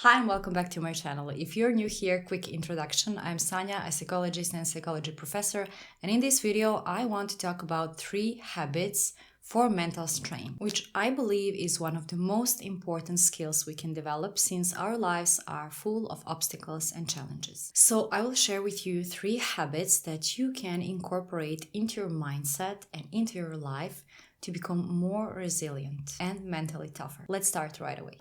Hi and welcome back to my channel. If you're new here, quick introduction. I'm Sanya, a psychologist and psychology professor, and in this video I want to talk about 3 habits for mental strength, which I believe is one of the most important skills we can develop since our lives are full of obstacles and challenges. So I will share with you 3 habits that you can incorporate into your mindset and into your life to become more resilient and mentally tougher. Let's start right away.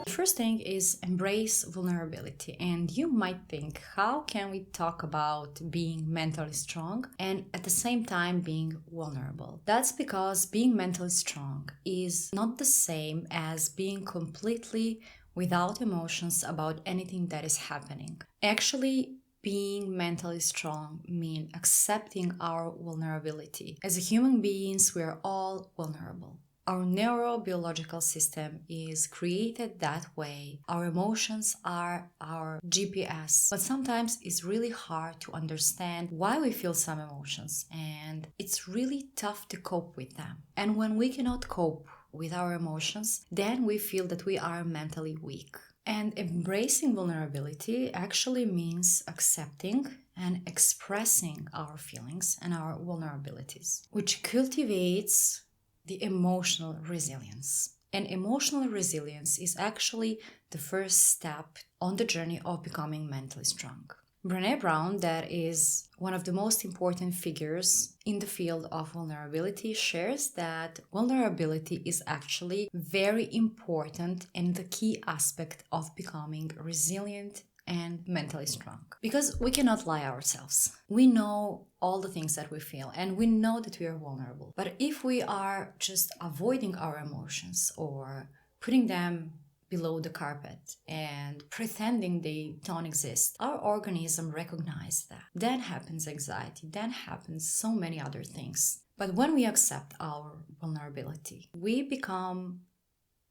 The first thing is embrace vulnerability. And you might think, how can we talk about being mentally strong and at the same time being vulnerable? That's because being mentally strong is not the same as being completely without emotions about anything that is happening. Actually, being mentally strong means accepting our vulnerability. As human beings, we are all vulnerable. Our neurobiological system is created that way. Our emotions are our GPS. But sometimes it's really hard to understand why we feel some emotions, and it's really tough to cope with them. And when we cannot cope with our emotions, then we feel that we are mentally weak. And embracing vulnerability actually means accepting and expressing our feelings and our vulnerabilities, which cultivates the emotional resilience. And emotional resilience is actually the first step on the journey of becoming mentally strong. Brené Brown, that is one of the most important figures in the field of vulnerability, shares that vulnerability is actually very important and the key aspect of becoming resilient and mentally strong. Because we cannot lie ourselves. We know all the things that we feel and we know that we are vulnerable. But if we are just avoiding our emotions or putting them below the carpet and pretending they don't exist, our organism recognizes that. Then happens anxiety, then happens so many other things. But when we accept our vulnerability, we become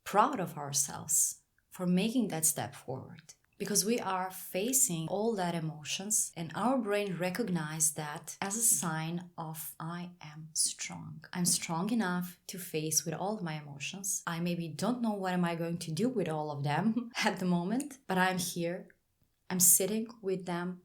proud of ourselves for making that step forward. Because we are facing all that emotions and our brain recognizes that as a sign of I am strong. I'm strong enough to face with all of my emotions. I maybe don't know what am I going to do with all of them at the moment, but I'm here, I'm sitting with them,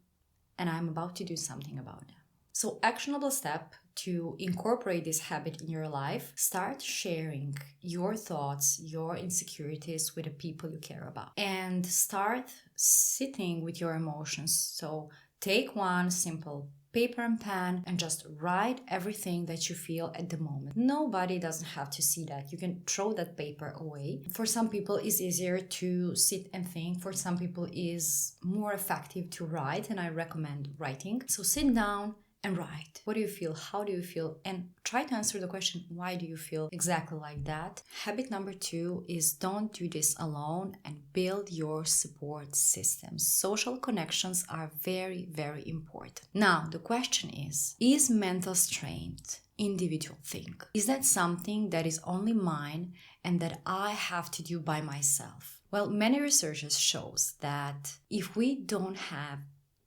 and I'm about to do something about them. So actionable step to incorporate this habit in your life, start sharing your thoughts, your insecurities with the people you care about. And start sitting with your emotions. So take one simple paper and pen and just write everything that you feel at the moment. Nobody doesn't have to see that. You can throw that paper away. For some people, it's easier to sit and think. For some people, it's more effective to write, and I recommend writing. So sit down and write. What do you feel? How do you feel? And try to answer the question, why do you feel exactly like that? Habit number 2 is don't do this alone and build your support system. Social connections are very, very important. Now, the question is mental strength individual thing? Is that something that is only mine and that I have to do by myself? Well, many researchers shows that if we don't have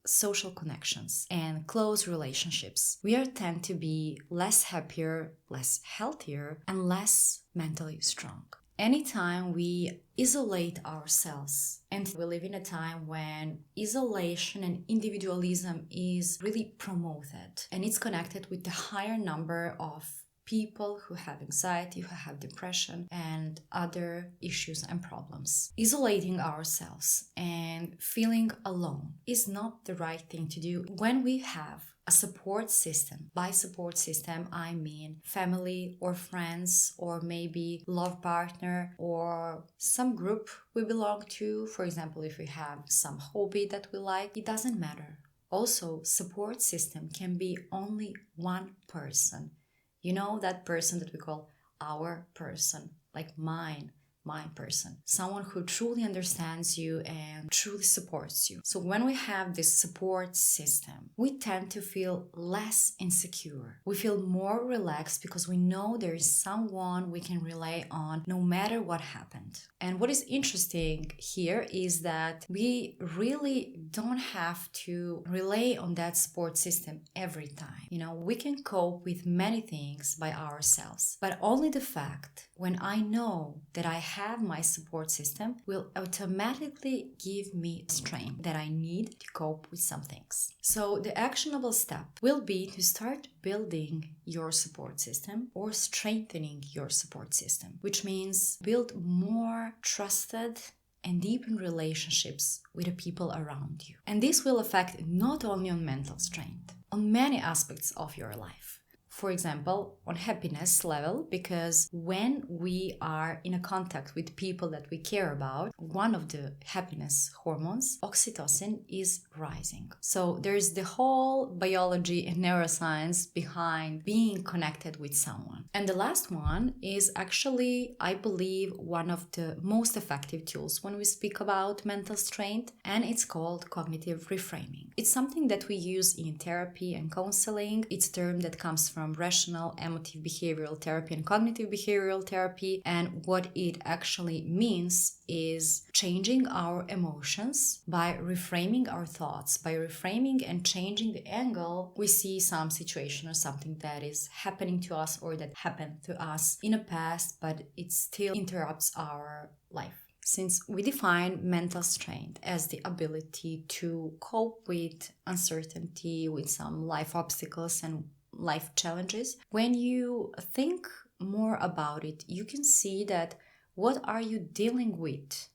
social connections and close relationships, we tend to be less happier, less healthier, and less mentally strong. Anytime we isolate ourselves, and we live in a time when isolation and individualism is really promoted, and it's connected with the higher number of people who have anxiety, who have depression, and other issues and problems. Isolating ourselves and feeling alone is not the right thing to do when we have a support system. By support system, I mean family or friends or maybe love partner or some group we belong to. For example, if we have some hobby that we like, it doesn't matter. Also, support system can be only one person. You know, that person that we call our person, like mine, my person. Someone who truly understands you and truly supports you. So when we have this support system, we tend to feel less insecure. We feel more relaxed because we know there is someone we can rely on no matter what happened. And what is interesting here is that we really don't have to rely on that support system every time. You know, we can cope with many things by ourselves, but only the fact when I know that I have my support system will automatically give me strength that I need to cope with some things. So the actionable step will be to start building your support system or strengthening your support system, which means build more trusted and deepen relationships with the people around you. And this will affect not only on mental strength, on many aspects of your life. For example, on happiness level, because when we are in a contact with people that we care about, one of the happiness hormones, oxytocin, is rising. So there's the whole biology and neuroscience behind being connected with someone. And the last one is actually, I believe, one of the most effective tools when we speak about mental strength, and it's called cognitive reframing. It's something that we use in therapy and counseling. It's a term that comes from rational emotive behavioral therapy and cognitive behavioral therapy, and what it actually means is changing our emotions by reframing our thoughts, by reframing and changing the angle we see some situation or something that is happening to us or that happened to us in the past, but it still interrupts our life. Since we define mental strength as the ability to cope with uncertainty, with some life obstacles and life challenges, when you think more about it, you can see that what are you dealing with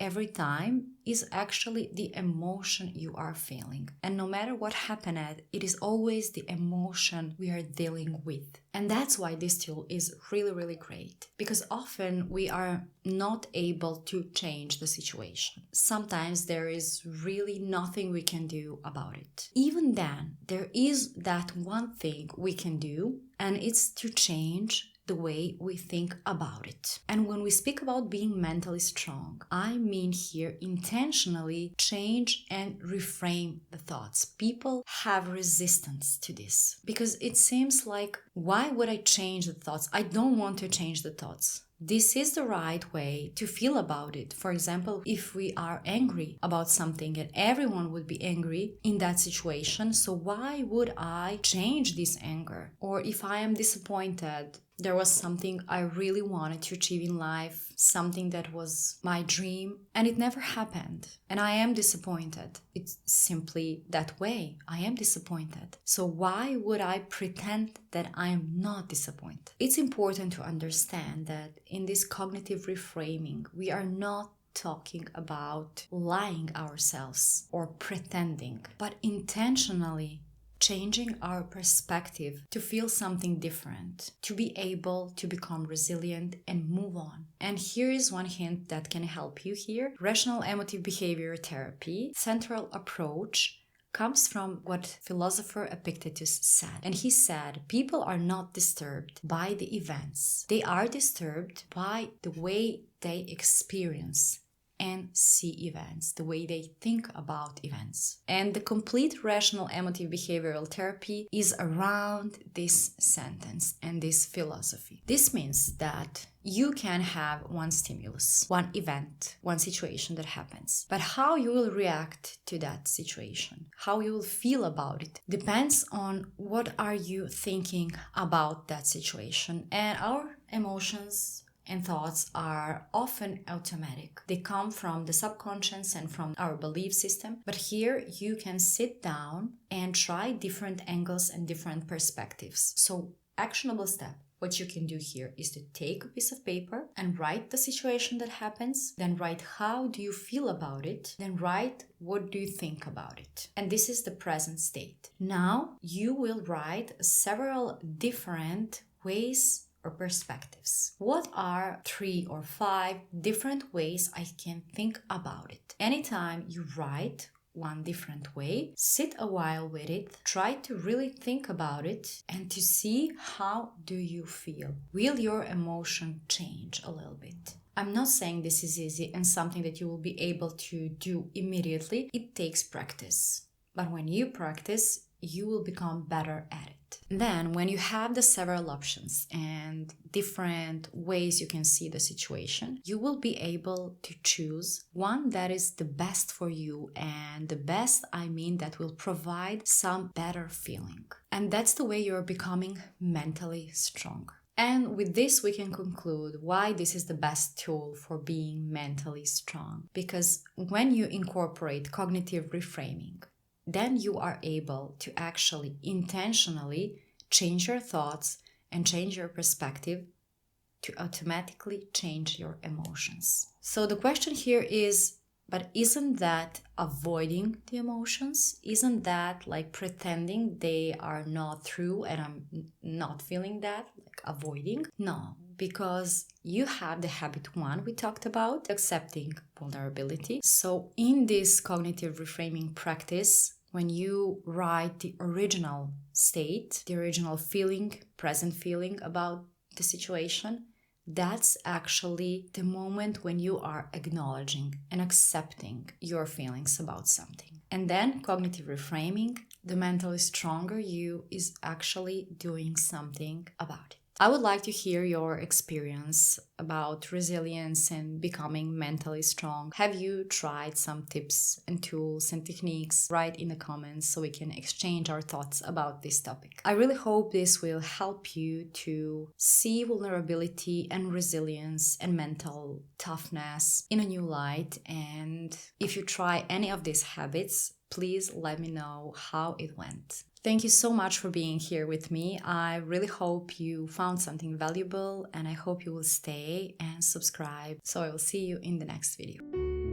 every time is actually the emotion you are feeling. And no matter what happened, it is always the emotion we are dealing with. And that's why this tool is really, really great. Because often we are not able to change the situation. Sometimes there is really nothing we can do about it. Even then, there is that one thing we can do, and it's to change the way we think about it. And when we speak about being mentally strong, I mean here intentionally change and reframe the thoughts. People have resistance to this because it seems like, why would I change the thoughts? I don't want to change the thoughts. This is the right way to feel about it. For example, if we are angry about something and everyone would be angry in that situation, so why would I change this anger? Or if I am disappointed, there was something I really wanted to achieve in life, something that was my dream, and it never happened. And I am disappointed. It's simply that way. I am disappointed. So why would I pretend that I am not disappointed? It's important to understand that in this cognitive reframing, we are not talking about lying ourselves or pretending, but intentionally changing our perspective to feel something different, to be able to become resilient and move on. And here is one hint that can help you here. Rational emotive behavior therapy, central approach, comes from what philosopher Epictetus said. And he said, people are not disturbed by the events. They are disturbed by the way they experience and see events, the way they think about events. And the complete rational emotive behavioral therapy is around this sentence and this philosophy. This means that you can have one stimulus, one event, one situation that happens. But how you will react to that situation, how you will feel about it, depends on what are you thinking about that situation. And our emotions and thoughts are often automatic. They come from the subconscious and from our belief system. But here you can sit down and try different angles and different perspectives. So, actionable step. What you can do here is to take a piece of paper and write the situation that happens, then write how do you feel about it, then write what do you think about it. And this is the present state. Now you will write several different ways or perspectives. What are 3 or 5 different ways I can think about it? Anytime you write one different way, sit a while with it, try to really think about it and to see how do you feel. Will your emotion change a little bit? I'm not saying this is easy and something that you will be able to do immediately. It takes practice. But when you practice, you will become better at it. Then, when you have the several options and different ways you can see the situation, you will be able to choose one that is the best for you. And the best, I mean, that will provide some better feeling. And that's the way you're becoming mentally strong. And with this, we can conclude why this is the best tool for being mentally strong. Because when you incorporate cognitive reframing, then you are able to actually intentionally change your thoughts and change your perspective to automatically change your emotions. So the question here is, but isn't that avoiding the emotions? Isn't that like pretending they are not true and I'm not feeling that, like avoiding? No, because you have the habit one we talked about, accepting vulnerability. So in this cognitive reframing practice, when you write the original state, the original feeling, present feeling about the situation, that's actually the moment when you are acknowledging and accepting your feelings about something. And then cognitive reframing, the mentally stronger you is actually doing something about it. I would like to hear your experience about resilience and becoming mentally strong. Have you tried some tips and tools and techniques? Write in the comments so we can exchange our thoughts about this topic. I really hope this will help you to see vulnerability and resilience and mental toughness in a new light. And if you try any of these habits, please let me know how it went. Thank you so much for being here with me. I really hope you found something valuable and I hope you will stay and subscribe. So I will see you in the next video.